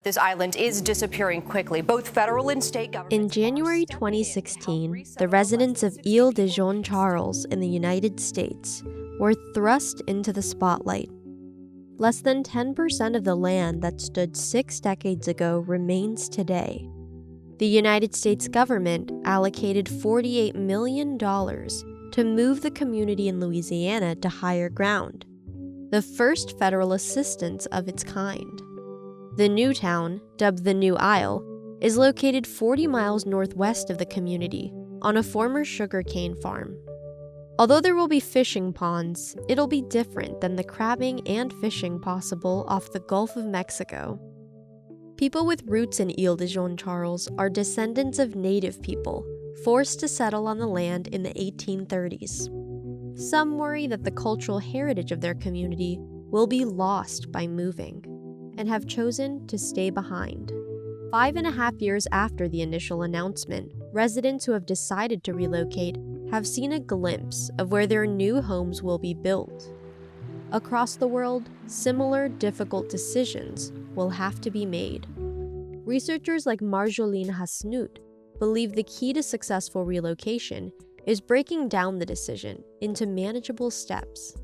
This island is disappearing quickly. Both federal and state governments. In January 2016, the residents of Ile de Jean-Charles in the United States were thrust into the spotlight. Less than 10% of the land that stood 6 decades ago remains today. The United States government allocated $48 million to move the community in Louisiana to higher ground, the first federal assistance of its kind. The new town, dubbed the New Isle, is located 40 miles northwest of the community on a former sugarcane farm. Although there will be fishing ponds, it'll be different than the crabbing and fishing possible off the Gulf of Mexico. People with roots in Ile de Jean-Charles are descendants of native people forced to settle on the land in the 1830s. Some worry that the cultural heritage of their community will be lost by moving, and have chosen to stay behind. 5.5 years after the initial announcement, residents who have decided to relocate have seen a glimpse of where their new homes will be built. Across the world, similar difficult decisions will have to be made. Researchers like Marjolien Hasnoot believe the key to successful relocation is breaking down the decision into manageable steps.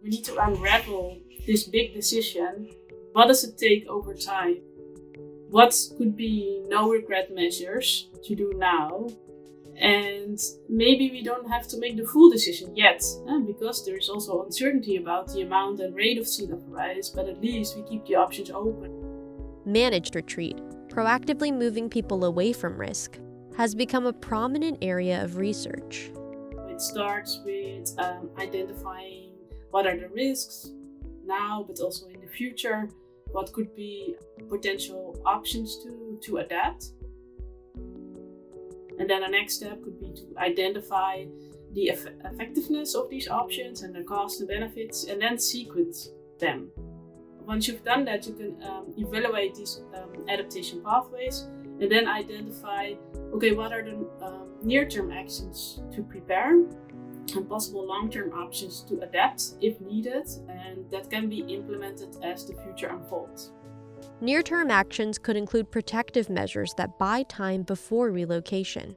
We need to unravel this big decision. What does it take over time? What could be no regret measures to do now? And maybe we don't have to make the full decision yet, because there is also uncertainty about the amount and rate of sea level rise, but at least we keep the options open. Managed retreat, proactively moving people away from risk, has become a prominent area of research. It starts with identifying what are the risks now, but also in the future. What could be potential options to adapt? And then the next step could be to identify the effectiveness of these options and the cost and benefits, and then sequence them. Once you've done that, you can evaluate these adaptation pathways and then identify, okay, what are the near-term actions to prepare and possible long-term options to adapt if needed, and that can be implemented as the future unfolds. Near-term actions could include protective measures that buy time before relocation.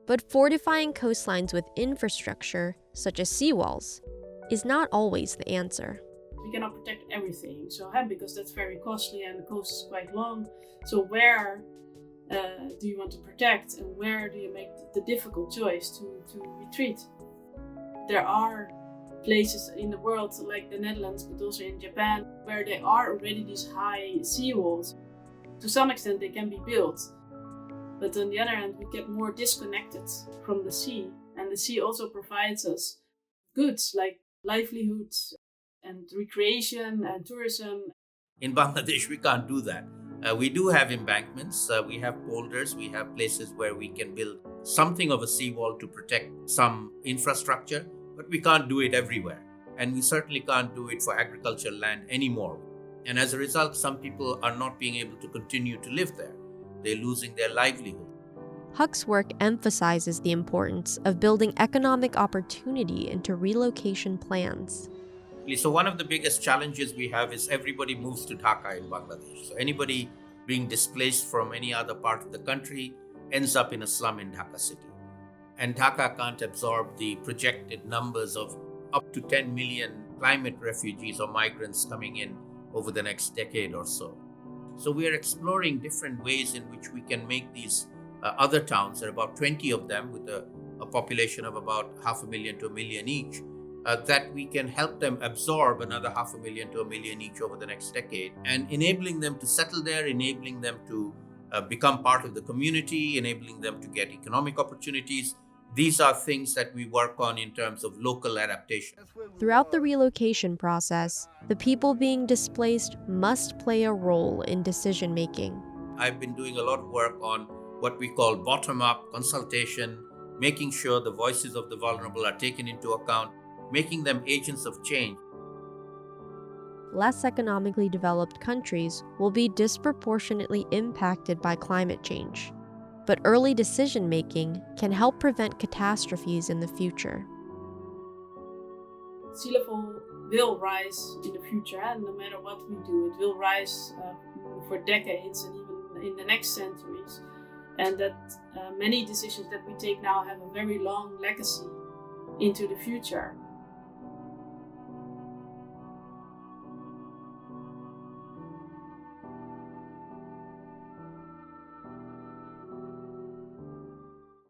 But fortifying coastlines with infrastructure, such as seawalls, is not always the answer. We cannot protect everything, because that's very costly and the coast is quite long. So where do you want to protect, and where do you make the difficult choice to retreat? There are places in the world like the Netherlands, but also in Japan, where there are already these high seawalls. To some extent they can be built, but on the other hand we get more disconnected from the sea, and the sea also provides us goods like livelihoods and recreation and tourism. In Bangladesh we can't do that. We do have embankments, we have boulders, we have places where we can build something of a seawall to protect some infrastructure, but we can't do it everywhere. And we certainly can't do it for agricultural land anymore. And as a result, some people are not being able to continue to live there. They're losing their livelihood. Huck's work emphasizes the importance of building economic opportunity into relocation plans. So one of the biggest challenges we have is everybody moves to Dhaka in Bangladesh. So anybody being displaced from any other part of the country ends up in a slum in Dhaka city. And Dhaka can't absorb the projected numbers of up to 10 million climate refugees or migrants coming in over the next decade or so. So we are exploring different ways in which we can make these other towns, there are about 20 of them with a population of about 500,000 to 1 million each, that we can help them absorb another 500,000 to 1 million each over the next decade, and enabling them to settle there, enabling them to become part of the community, enabling them to get economic opportunities. These are things that we work on in terms of local adaptation. Throughout the relocation process, the people being displaced must play a role in decision-making. I've been doing a lot of work on what we call bottom-up consultation, making sure the voices of the vulnerable are taken into account, making them agents of change. Less economically developed countries will be disproportionately impacted by climate change, but early decision-making can help prevent catastrophes in the future. Sea level will rise in the future, and no matter what we do, it will rise in the for decades and even in the next centuries, and that many decisions that we take now have a very long legacy into the future.